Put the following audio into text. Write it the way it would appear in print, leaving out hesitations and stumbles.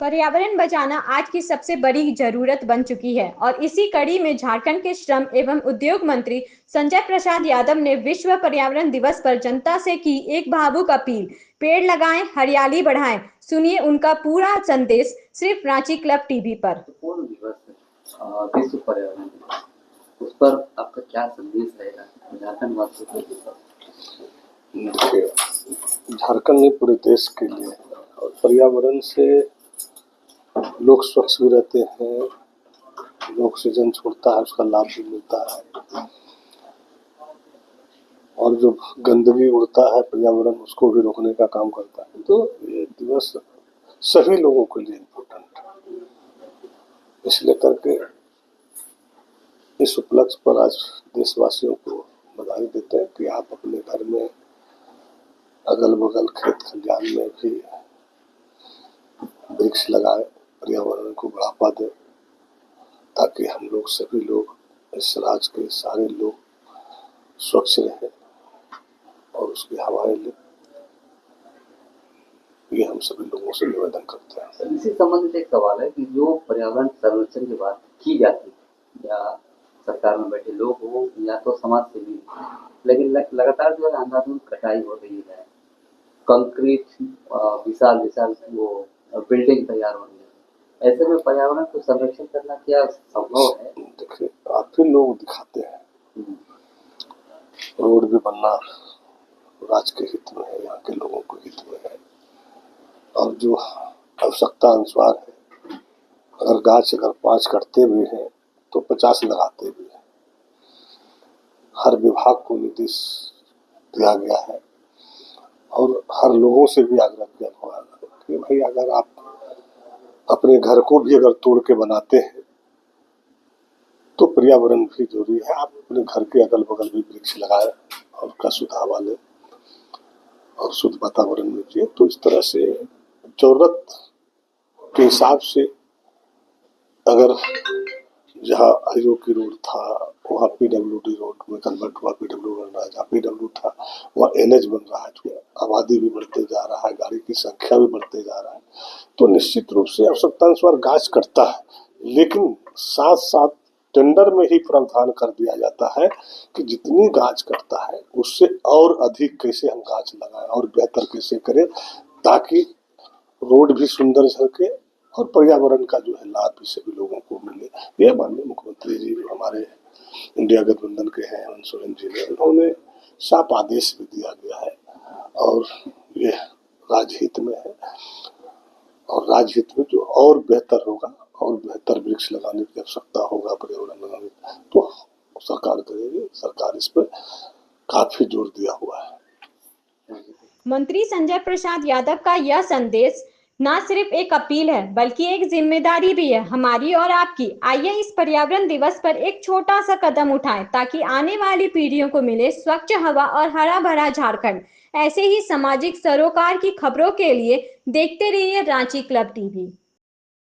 पर्यावरण बचाना आज की सबसे बड़ी जरूरत बन चुकी है और इसी कड़ी में झारखंड के श्रम एवं उद्योग मंत्री संजय प्रसाद यादव ने विश्व पर्यावरण दिवस पर जनता से की एक भावुक अपील। पेड़ लगाएं, हरियाली बढ़ाएं। सुनिए उनका पूरा संदेश सिर्फ रांची क्लब टीवी पर। पूर्ण दिवस है विश्व पर्यावरण दिवस, उस पर आपका क्या संदेश रहेगा झारखंड वासियों को? देखिए, झारखंड में पूरे देश के लिए और पर्यावरण से लोग स्वच्छ भी रहते हैं, जो ऑक्सीजन छोड़ता है उसका लाभ भी मिलता है, और जो गंदगी उड़ता है पर्यावरण उसको भी रोकने का काम करता है। तो ये दिवस सभी लोगों के लिए इम्पोर्टेंट है, इसलिए करके इस उपलक्ष्य पर आज देशवासियों को बधाई देते हैं कि आप अपने घर में अगल बगल खेत खलिहान में भी वृक्ष लगाए, पर्यावरण को बढ़ावा दें, ताकि हम लोग सभी लोग इस राज्य के सारे लोग स्वच्छ रहें और उसकी हवाएं लें। ये हम सभी लोगों से निवेदन करते हैं। इसी संबंधित एक सवाल है कि जो पर्यावरण संरक्षण की बात की जाती है, या सरकार में बैठे लोग हो या तो समाज सेवी, लेकिन लगातार जो है अंधाधुंध कटाई हो रही है, कंक्रीट विशाल विशाल वो बिल्डिंग तैयार हो रही है, ऐसे में पर्यावरण को संरक्षण करना क्या संभव है? देखिए, आप ही लोग दिखाते हैं, रोड भी बनना राज्य के हित में है, यहाँ के लोगों के हित में है, और जो आवश्यकता अनुसार है, अगर गाछ अगर 5 कटते भी हैं तो 50 लगाते भी हैं। हर विभाग को निर्देश दिया गया है और हर लोगों से भी आग्रह किया हुआ है कि भाई अगर आप अपने घर को भी अगर तोड़ के बनाते हैं तो पर्यावरण भी जरूरी है, आप अपने घर के अगल बगल भी वृक्ष लगाए और उसका शुद्ध हवा लें और शुद्ध वातावरण में जिए। तो इस तरह से जरूरत के हिसाब से अगर जहाँ आईओ की रोड था वहाँ पीडब्ल्यूडी रोड में कन्वर्ट हुआ, पीडब्ल्यू बन रहा है, जहाँ पीडब्ल्यू था वहाँ एनएच बन रहा है, तो आबादी भी बढ़ते जा रहा है, गाड़ी की संख्या भी बढ़ते जा रहा है, तो निश्चित रूप से आवश्यकता अनुसार गाछ कटता है, लेकिन साथ साथ टेंडर में ही प्रावधान कर दिया जाता है कि जितनी गाछ कटता है उससे और अधिक कैसे हम गाछ लगाएं और बेहतर कैसे करें, ताकि रोड भी सुंदर सके और पर्यावरण का जो है लाभ भी सभी लोगों को मिले। यह माननीय मुख्यमंत्री जी जो हमारे इंडिया गठबंधन के हैं हेमंत सोरेन जी ने, उन्होंने साफ आदेश भी दिया गया है और ये राजहित में है, और राजहित में जो और बेहतर होगा और बेहतर वृक्ष लगाने की आवश्यकता होगा पर्यावरण लगाने, तो सरकार करेगी। सरकार इस पर काफी जोर दिया हुआ है। मंत्री संजय प्रसाद यादव का यह संदेश न सिर्फ एक अपील है बल्कि एक जिम्मेदारी भी है, हमारी और आपकी। आइए इस पर्यावरण दिवस पर एक छोटा सा कदम उठाएं ताकि आने वाली पीढ़ियों को मिले स्वच्छ हवा और हरा भरा झारखंड। ऐसे ही सामाजिक सरोकार की खबरों के लिए देखते रहिए रांची क्लब टीवी।